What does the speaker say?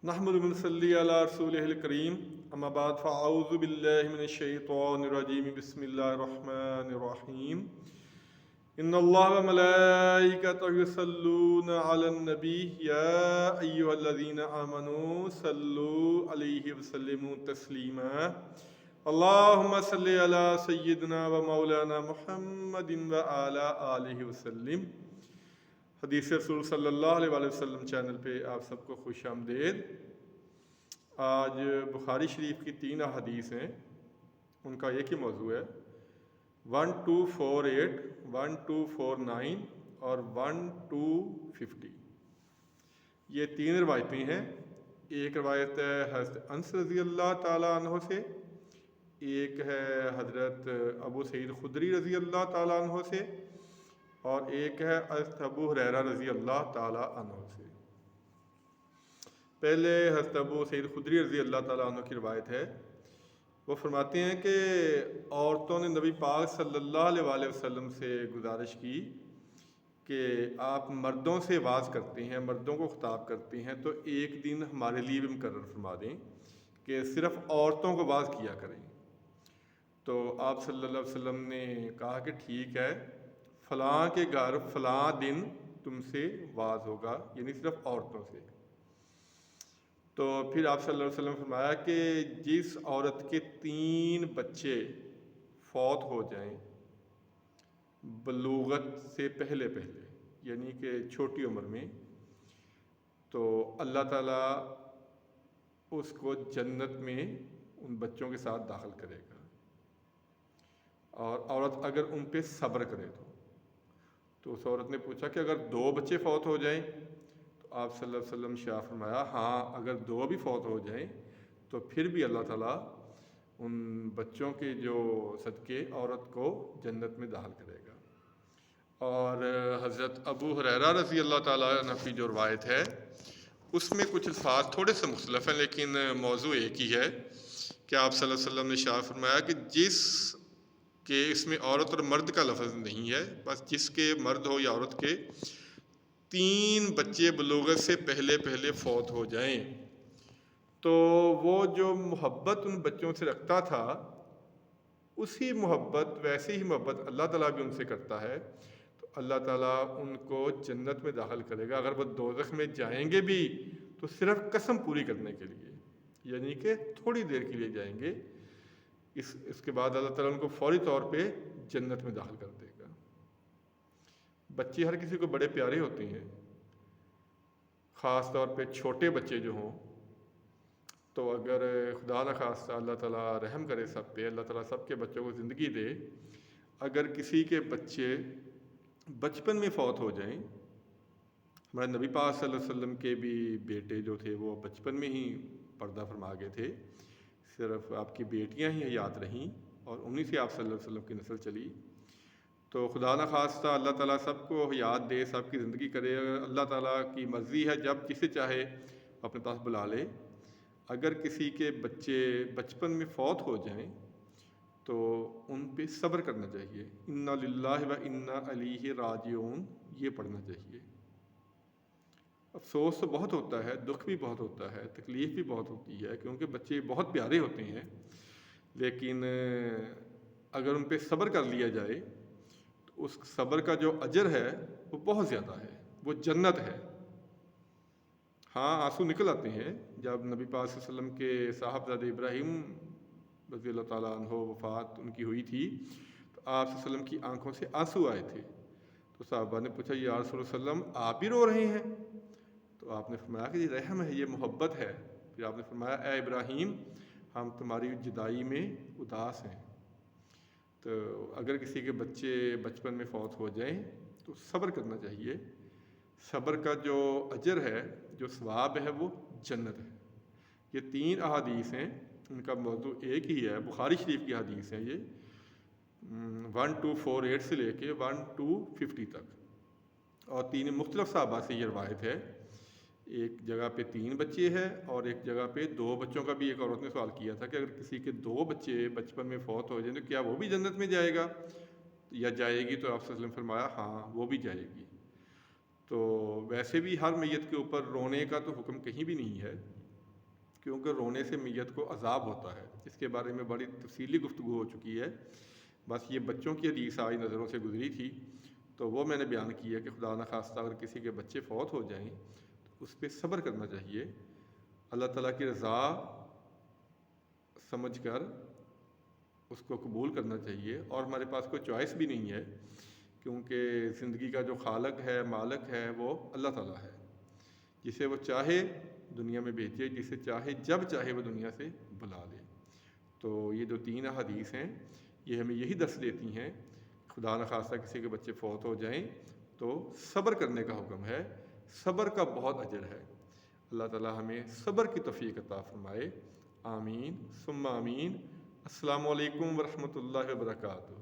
نحمد ونصلي على رسوله الكريم اما بعد فاعوذ بالله من الشيطان الرجيم بسم الله الرحمن الرحيم ان الله وملائكته يصلون على النبي يا ايها الذين امنوا صلوا عليه وسلموا تسليما اللهم صل على سيدنا ومولانا محمد وعلى آله وسلم۔ حدیث رسول صلی اللہ علیہ وآلہ وسلم چینل پہ آپ سب کو خوش آمدید۔ آج بخاری شریف کی 3 احادیث ہیں، ان کا ایک ہی موضوع ہے 1248 1249 اور 1250۔ یہ 3 روایتیں ہیں۔ ایک روایت ہے حضرت انس رضی اللہ تعالیٰ عنہ سے، ایک ہے حضرت ابو سعید خدری رضی اللہ تعالیٰ عنہ سے، اور ایک ہے حضرت ابو ہریرہ رضی اللہ تعالیٰ عنہ سے۔ پہلے حضرت ابو سعید خدری رضی اللہ تعالیٰ عنہ کی روایت ہے۔ وہ فرماتے ہیں کہ عورتوں نے نبی پاک صلی اللہ علیہ وآلہ وسلم سے گزارش کی کہ آپ مردوں سے واز کرتے ہیں، مردوں کو خطاب کرتے ہیں، تو ایک دن ہمارے لیے بھی مقرر فرما دیں کہ صرف عورتوں کو واز کیا کریں۔ تو آپ صلی اللہ علیہ وسلم نے کہا کہ ٹھیک ہے، فلاں کے گھر فلاں دن تم سے واز ہوگا، یعنی صرف عورتوں سے۔ تو پھر آپ صلی اللہ علیہ وسلم نے فرمایا کہ جس عورت کے 3 بچے فوت ہو جائیں بلوغت سے پہلے یعنی کہ چھوٹی عمر میں، تو اللہ تعالیٰ اس کو جنت میں ان بچوں کے ساتھ داخل کرے گا، اور عورت اگر ان پہ صبر کرے تو اس عورت نے پوچھا کہ اگر 2 بچے فوت ہو جائیں؟ تو آپ صلی اللہ علیہ وسلم شاہ فرمایا ہاں، اگر 2 بھی فوت ہو جائیں تو پھر بھی اللہ تعالیٰ ان بچوں کے جو صدقے عورت کو جنت میں داخل کرے گا۔ اور حضرت ابو ہریرہ رضی اللہ تعالیٰ عنہ کی جو روایت ہے اس میں کچھ الفاظ تھوڑے سے مختلف ہیں، لیکن موضوع ایک ہی ہے کہ آپ صلی اللہ علیہ وسلم نے شاہ فرمایا کہ جس کہ اس میں عورت اور مرد کا لفظ نہیں ہے، بس جس کے مرد ہو یا عورت کے 3 بچے بلوغت سے پہلے فوت ہو جائیں، تو وہ جو محبت ان بچوں سے رکھتا تھا اسی محبت، ویسے ہی محبت اللہ تعالیٰ بھی ان سے کرتا ہے، تو اللہ تعالیٰ ان کو جنت میں داخل کرے گا۔ اگر وہ دوزخ میں جائیں گے بھی تو صرف قسم پوری کرنے کے لیے، یعنی کہ تھوڑی دیر کے لیے جائیں گے، اس کے بعد اللہ تعالیٰ ان کو فوری طور پہ جنت میں داخل کر دے گا۔ بچے ہر کسی کو بڑے پیارے ہوتے ہیں، خاص طور پہ چھوٹے بچے جو ہوں، تو اگر خدا نخواستہ اللہ تعالیٰ رحم کرے سب پہ، اللہ تعالیٰ سب کے بچوں کو زندگی دے، اگر کسی کے بچے بچپن میں فوت ہو جائیں، ہمارے نبی پاک صلی اللہ علیہ وسلم کے بھی بیٹے جو تھے وہ بچپن میں ہی پردہ فرما گئے تھے، صرف آپ کی بیٹیاں ہی حیات رہیں اور انہی سے آپ صلی اللہ علیہ وسلم کی نسل چلی۔ تو خدا نخواستہ اللہ تعالیٰ سب کو حیات دے، سب کی زندگی کرے، اللہ تعالیٰ کی مرضی ہے جب جسے چاہے اپنے پاس بلا لے۔ اگر کسی کے بچے بچپن میں فوت ہو جائیں تو ان پہ صبر کرنا چاہیے، انا للہ و انا الیہ راجعون، یہ پڑھنا چاہیے۔ افسوس تو بہت ہوتا ہے، دکھ بھی بہت ہوتا ہے، تکلیف بھی بہت ہوتی ہے، کیونکہ بچے بہت پیارے ہوتے ہیں، لیکن اگر ان پہ صبر کر لیا جائے تو اس صبر کا جو اجر ہے وہ بہت زیادہ ہے، وہ جنت ہے۔ ہاں، آنسو نکل آتے ہیں۔ جب نبی پاک صلی اللہ علیہ وسلم کے صاحبزادے ابراہیم رضی اللہ تعالیٰ عنہ وفات ان کی ہوئی تھی، تو آپ صلی اللہ علیہ وسلم کی آنکھوں سے آنسو آئے تھے، تو صحابہ نے پوچھا یا رسول اللہ علیہ وسلم آپ بھی رو رہے ہیں؟ تو آپ نے فرمایا کہ یہ رحم ہے، یہ محبت ہے۔ پھر آپ نے فرمایا اے ابراہیم، ہم تمہاری جدائی میں اداس ہیں۔ تو اگر کسی کے بچے بچپن میں فوت ہو جائیں تو صبر کرنا چاہیے، صبر کا جو اجر ہے، جو ثواب ہے، وہ جنت ہے۔ یہ 3 احادیث ہیں، ان کا موضوع ایک ہی ہے، بخاری شریف کی حدیث ہیں یہ، 1248 سے لے کے 1250 تک، اور 3 مختلف صحابہ سے یہ روایت ہے۔ ایک جگہ پہ 3 بچے ہیں اور ایک جگہ پہ 2 بچوں کا بھی ایک عورت نے سوال کیا تھا کہ اگر کسی کے 2 بچے بچپن میں فوت ہو جائیں تو کیا وہ بھی جنت میں جائے گا یا جائے گی؟ تو آپ صلی اللہ علیہ وسلم نے فرمایا ہاں، وہ بھی جائے گی۔ تو ویسے بھی ہر میت کے اوپر رونے کا تو حکم کہیں بھی نہیں ہے، کیونکہ رونے سے میت کو عذاب ہوتا ہے. اس کے بارے میں بڑی تفصیلی گفتگو ہو چکی ہے. بس یہ بچوں کی حدیث آج نظروں سے گزری تھی تو وہ میں نے بیان کیا کہ خدا نخواستہ اگر کسی کے بچے فوت ہو جائیں تو اس پہ صبر کرنا چاہیے. اللہ تعالیٰ کی رضا سمجھ کر اس کو قبول کرنا چاہیے. اور ہمارے پاس کوئی چوائس بھی نہیں ہے کیونکہ زندگی کا جو خالق ہے، مالک ہے، وہ اللہ تعالیٰ ہے. جسے وہ چاہے دنیا میں بھیجے، جسے چاہے جب چاہے وہ دنیا سے بلا لے. تو یہ جو 3 احادیث ہیں یہ ہمیں یہی درس دیتی ہیں. خدا نخواستہ کسی کے بچے فوت ہو جائیں تو صبر کرنے کا حکم ہے. صبر کا بہت اجر ہے. اللہ تعالیٰ ہمیں صبر کی توفیق عطا فرمائے. آمین ثم آمین. السلام علیکم ورحمۃ اللہ وبرکاتہ.